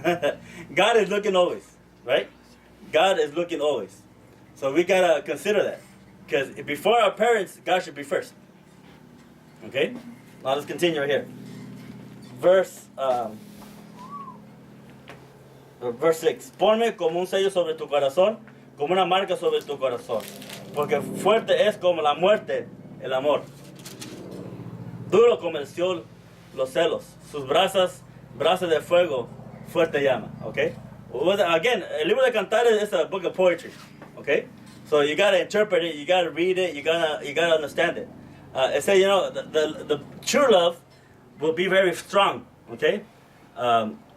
God is looking always, right? God is looking always. So we gotta consider that. Because before our parents, God should be first. Okay? Now let's continue right here. Verse 6. Ponme como un sello sobre tu corazón, como una marca sobre tu corazón. Porque fuerte es como la muerte, el amor. Duro como el Seol, los celos. Sus brasas de fuego, fuerte llama. Okay? Again, el libro de Cantares is a book of poetry. Okay? So you gotta interpret it, you gotta read it, you gotta understand it. It says, the true love will be very strong. Okay?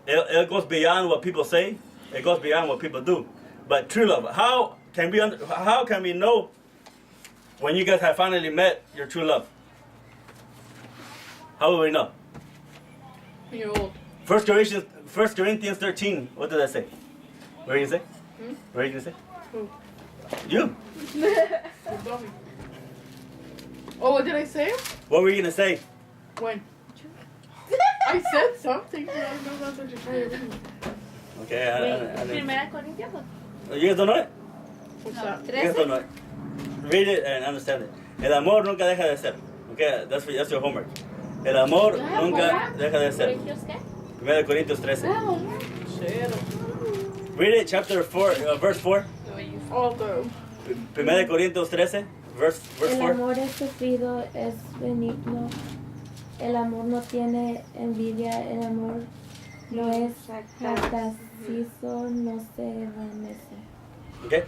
It goes beyond what people say. It goes beyond what people do. But true love, how can we know when you guys have finally met your true love? How will we know? You're old. 1 Corinthians 13. What did I say? What are you gonna say? What are you gonna say? Who? You. Oh, what did I say? What were you gonna say? When? I said something, but I don't know that's what you're trying to read. Okay, I Primera Corintios. You guys don't know it? What's that? You guys don't know it. Read it and understand it. El amor nunca deja de ser. Okay, that's your homework. El amor nunca deja de ser. ¿Corintios qué? 1 Corintios 13. Cero. Read it, chapter 4, verse 4. All go. 1 Corintios 13, verse El 4. amor es sufrido, es benigno. El amor no tiene envidia. El amor no es jactancioso, no se envanece. Okay.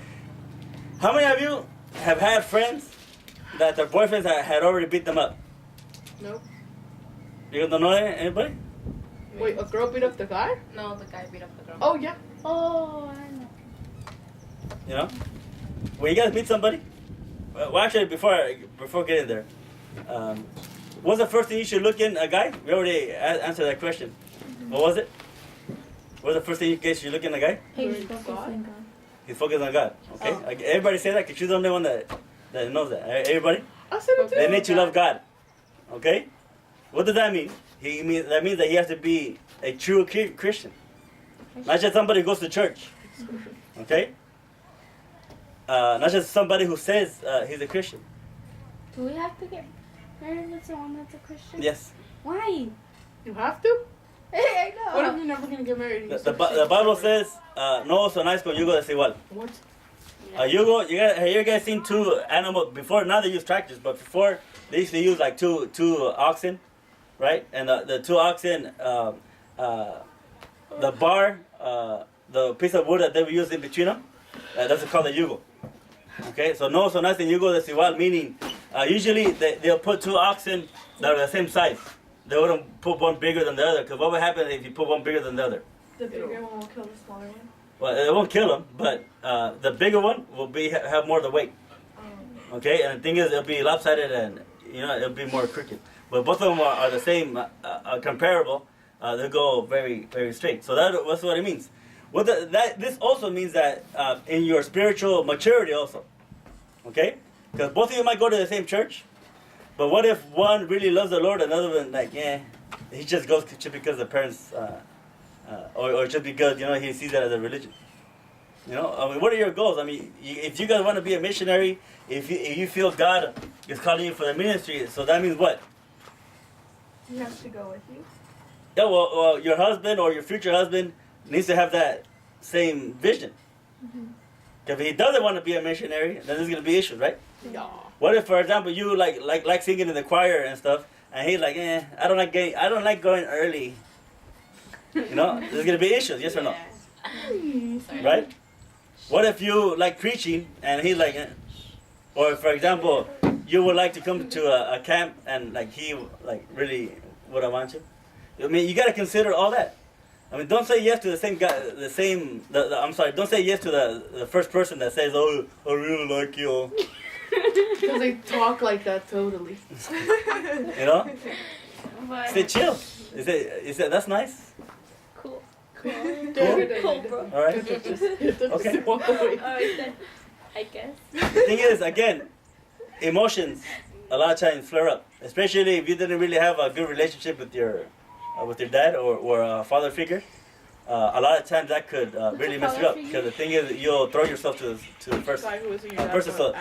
How many of you have had friends that their boyfriends had already beat them up? Nope. You guys don't know anybody? Wait, a girl beat up the guy? No, the guy beat up the girl. Oh, yeah. Oh, I know. You know? When you guys meet somebody, well, actually, before getting there, what's the first thing you should look in a guy? We already answered that question. What was it? What's the first thing you guys should look in a guy? He's focused on God. He's focused on God. Okay? Oh. Everybody say that because she's the only one that knows that. Everybody? I said it too. They need to love God. Okay? What does that mean? That means that he has to be a true Christian. Not just somebody who goes to church. Okay? Not just somebody who says he's a Christian. Do we have to get married with someone that's a Christian? Yes. Why? You have to? Hey, I What know. if you're never going to get married? The Bible says, no sonáis con yugo desigual. What? Yugo, you guys seen two animals before? Now they use tractors, but before they used to use like two oxen, right? And the two oxen, the bar, the piece of wood that they were using in between them, that's called a yugo. Okay, so no sonáis en yugo desigual, meaning usually they'll put two oxen that are the same size. They wouldn't put one bigger than the other, because what would happen if you put one bigger than the other? The bigger one will kill the smaller one. Well, it won't kill them, but the bigger one will have more of the weight. Okay, and the thing is, it'll be lopsided and it'll be more crooked. But both of them are the same, comparable. They'll go very, very straight. So that's what it means. This also means that in your spiritual maturity also. Okay, because both of you might go to the same church, but what if one really loves the Lord and the other one he just goes just because the parents. Or just because he sees that as a religion. I mean, what are your goals? I mean, if you guys want to be a missionary, if you feel God is calling you for the ministry, so that means what? He has to go with you. Yeah, well, your husband or your future husband needs to have that same vision. If he doesn't want to be a missionary, then there's gonna be issues, right? Yeah. What if, for example, you like singing in the choir and stuff, and he's like, I don't like going early. There's gonna be issues, yes or no? Right? What if you like preaching and he's like, or for example, you would like to come to a camp and he really wouldn't want you? I mean, you gotta consider all that. I mean, don't say yes to the same guy, I'm sorry, don't say yes to the first person that says, oh, I really like you. Because they talk like that totally. Say chill. Is that that's nice? Cool. Cool, bro. All right. Okay. Alright then. I guess. The thing is, again, emotions a lot of times flare up, especially if you didn't really have a good relationship with your dad or a father figure. a lot of times that could really the mess you color up for you? because the thing is you'll throw yourself to the first Guy who was in your person. So